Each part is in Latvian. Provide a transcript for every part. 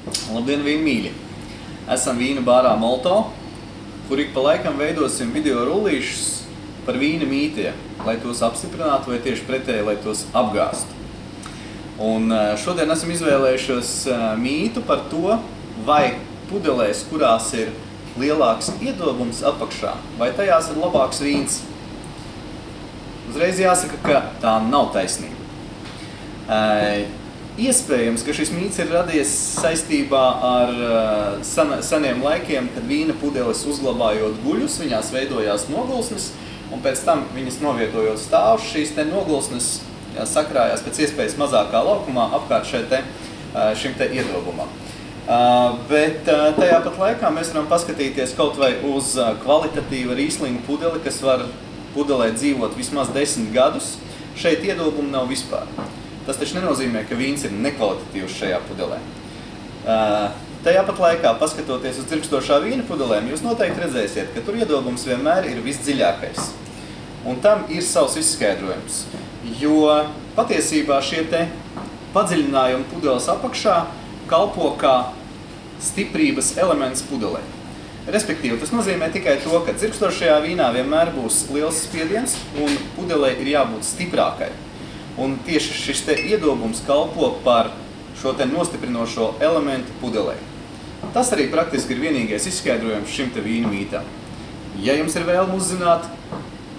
Labdien, vīnmīļi! Esam vīna bārā Molto, kur ik pa laikam veidosim video rullīšus par vīna mītiem, lai tos apstiprinātu vai tieši pretēji, lai tos apgāstu. Un šodien esam izvēlējušos mītu par to, vai pudelēs, kurās ir lielāks iedobums apakšā, vai tajās ir labāks vīns. Uzreiz jāsaka, ka tā nav taisnība. Iespējams, ka šis mīts ir radies saistībā ar seniem laikiem, kad vīna pudeles uzglabājot guļus, viņās veidojās nogulsnes, un pēc tam viņas novietojot stāvus, šīs te nogulsnes sakrājās pēc iespējas mazākā laukumā apkārt šim te iedobumam. Bet tajā pat laikā mēs varam paskatīties kaut vai uz kvalitatīva rīslinga pudeli, kas var pudelē dzīvot vismaz 10 gadus. Šeit iedobumu nav vispār. Tas taču nenozīmē, ka vīns ir nekvalitatīvs šajā pudelē. Tajā pat laikā, paskatoties uz dzirkstošā vīna pudelēm, jūs noteikti redzēsiet, ka tur iedobums vienmēr ir visdziļākais. Un tam ir savs izskaidrojums, jo patiesībā šie te padziļinājumi pudeles apakšā kalpo kā stiprības elements pudelē. Respektīvi, tas nozīmē tikai to, ka dzirkstošajā vīnā vienmēr būs liels spiediens un pudelē ir jābūt stiprākai. Un tieši šis te iedobums kalpo par šo te nostiprinošo elementu pudelē. Tas arī praktiski ir vienīgais izskaidrojums šim te vīna mītam. Ja jums ir vēlme uzzināt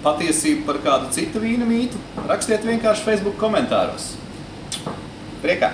patiesību par kādu citu vīna mītu, rakstiet vienkārši Facebook komentāros. Priekā!